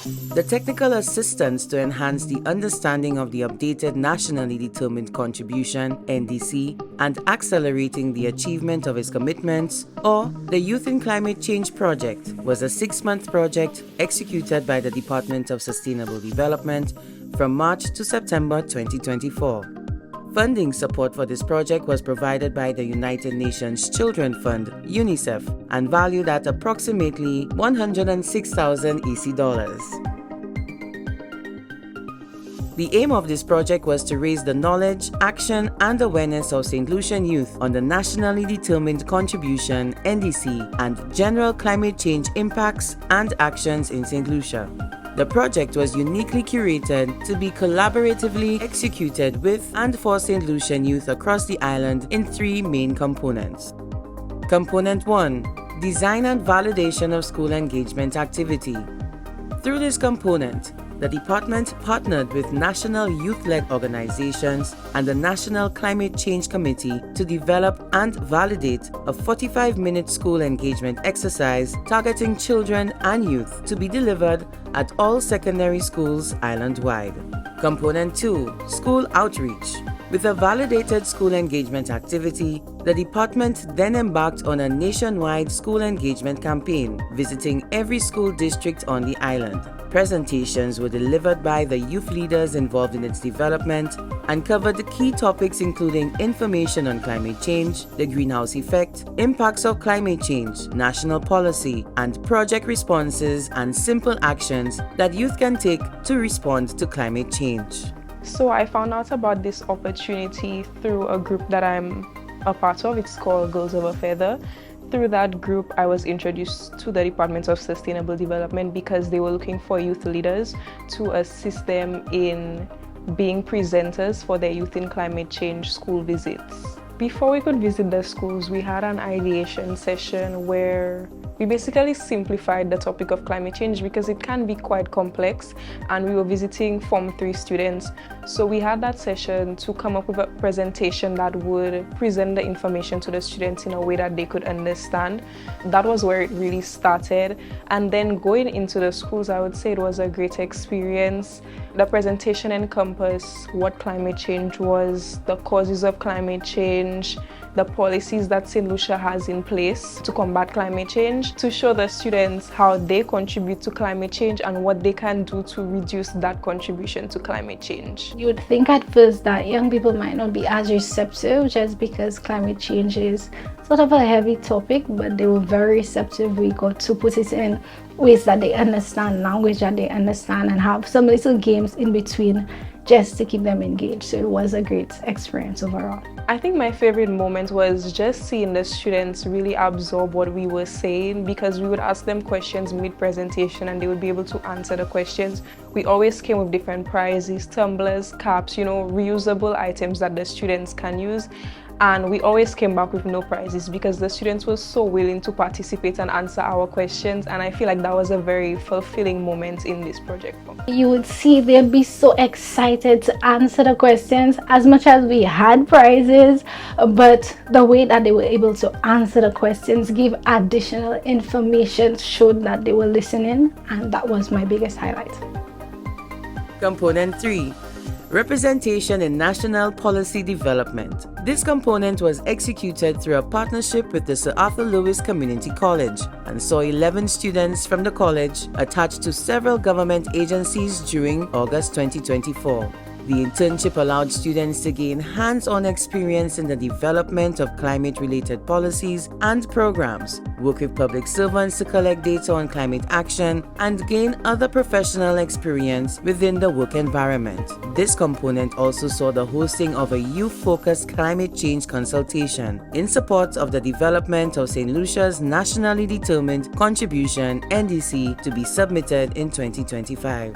The technical assistance to enhance the understanding of the updated Nationally Determined Contribution (NDC) and accelerating the achievement of its commitments, or the Youth in Climate Change Project, was a 6-month project executed by the Department of Sustainable Development from March to September 2024. Funding support for this project was provided by the United Nations Children Fund (UNICEF) and valued at approximately 106,000 EC dollars. The aim of this project was to raise the knowledge, action, and awareness of Saint Lucian youth on the Nationally Determined Contribution (NDC) and general climate change impacts and actions in Saint Lucia. The project was uniquely curated to be collaboratively executed with and for Saint Lucian youth across the island in 3 main components. Component 1. Design and validation of school engagement activity. Through this component, the department partnered with national youth-led organizations and the National Climate Change Committee to develop and validate a 45-minute school engagement exercise targeting children and youth to be delivered at all secondary schools island-wide. Component 2. School outreach. With a validated school engagement activity, the department then embarked on a nationwide school engagement campaign, visiting every school district on the island. Presentations were delivered by the youth leaders involved in its development and covered the key topics including information on climate change, the greenhouse effect, impacts of climate change, national policy, and project responses and simple actions that youth can take to respond to climate change. So I found out about this opportunity through a group that I'm a part of. It's called Girls of a Feather. Through that group, I was introduced to the Department of Sustainable Development because they were looking for youth leaders to assist them in being presenters for their Youth in Climate Change school visits. Before we could visit the schools, we had an ideation session where we basically simplified the topic of climate change because it can be quite complex, and we were visiting Form 3 students. So we had that session to come up with a presentation that would present the information to the students in a way that they could understand. That was where it really started. And then going into the schools, I would say it was a great experience. The presentation encompassed what climate change was, the causes of climate change, the policies that Saint Lucia has in place to combat climate change, to show the students how they contribute to climate change and what they can do to reduce that contribution to climate change. You would think at first that young people might not be as receptive just because climate change is sort of a heavy topic, but they were very receptive. We got to put it in ways that they understand, language that they understand, and have some little games in between just to keep them engaged. So it was a great experience overall. I think my favorite moment was just seeing the students really absorb what we were saying, because we would ask them questions mid-presentation and they would be able to answer the questions. We always came with different prizes, tumblers, caps, reusable items that the students can use. And we always came back with no prizes because the students were so willing to participate and answer our questions, and I feel like that was a very fulfilling moment in this project. You would see they'd be so excited to answer the questions as much as we had prizes, but the way that they were able to answer the questions, give additional information, showed that they were listening, and that was my biggest highlight. Component 3. Representation in National Policy Development. This component was executed through a partnership with the Sir Arthur Lewis Community College and saw 11 students from the college attached to several government agencies during August 2024. The internship allowed students to gain hands-on experience in the development of climate-related policies and programs, work with public servants to collect data on climate action, and gain other professional experience within the work environment. This component also saw the hosting of a youth-focused climate change consultation in support of the development of Saint Lucia's Nationally Determined Contribution (NDC) to be submitted in 2025.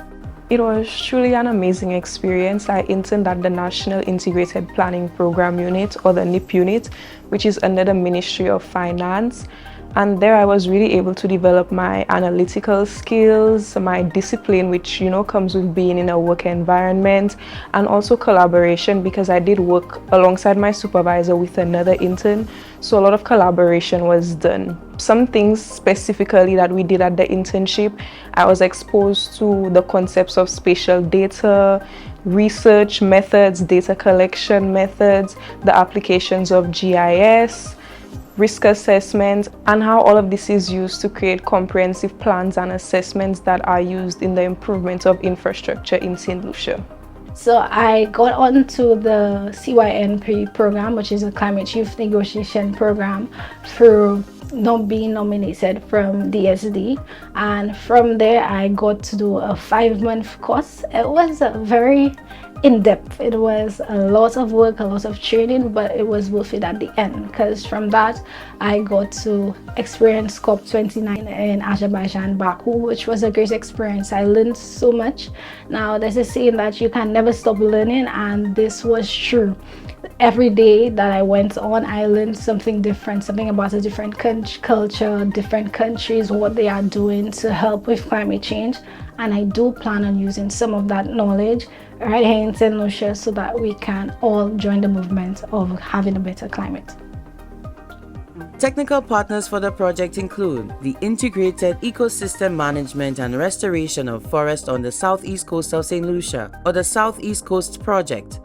It was truly an amazing experience. I interned at the National Integrated Planning Program Unit, or the NIP unit, which is under the Ministry of Finance. And there I was really able to develop my analytical skills, my discipline, which comes with being in a work environment, and also collaboration, because I did work alongside my supervisor with another intern. So a lot of collaboration was done. Some things specifically that we did at the internship, I was exposed to the concepts of spatial data, research methods, data collection methods, the applications of GIS, risk assessment, and how all of this is used to create comprehensive plans and assessments that are used in the improvement of infrastructure in Saint Lucia. So I got onto the CYNP program, which is a climate youth negotiation program, through not being nominated from DSD, and from there I got to do a 5-month course. It was very in-depth. It was a lot of work, a lot of training, but it was worth it at the end, because from that I got to experience COP29 in Azerbaijan, Baku, which was a great experience. I learned so much. Now there's a saying that you can never stop learning, and this was true. Every day that I went on, I learned something different, something about a different culture, different countries, what they are doing to help with climate change. And I do plan on using some of that knowledge right here in Saint Lucia so that we can all join the movement of having a better climate. Technical partners for the project include the Integrated Ecosystem Management and Restoration of Forest on the Southeast Coast of St. Lucia, or the Southeast Coast Project,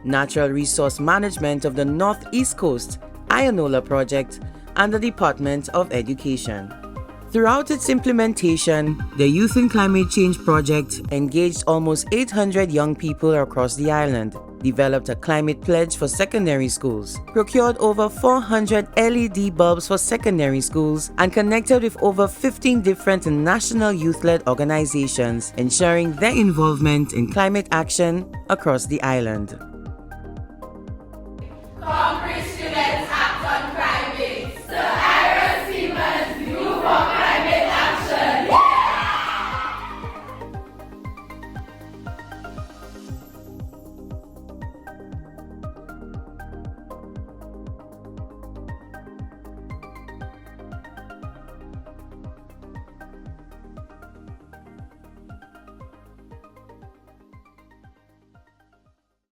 Natural Resource Management of the Northeast Coast, Ionola Project, and the Department of Education. Throughout its implementation, the Youth in Climate Change project engaged almost 800 young people across the island, developed a climate pledge for secondary schools, procured over 400 LED bulbs for secondary schools, and connected with over 15 different national youth-led organizations, ensuring their involvement in climate action across the island.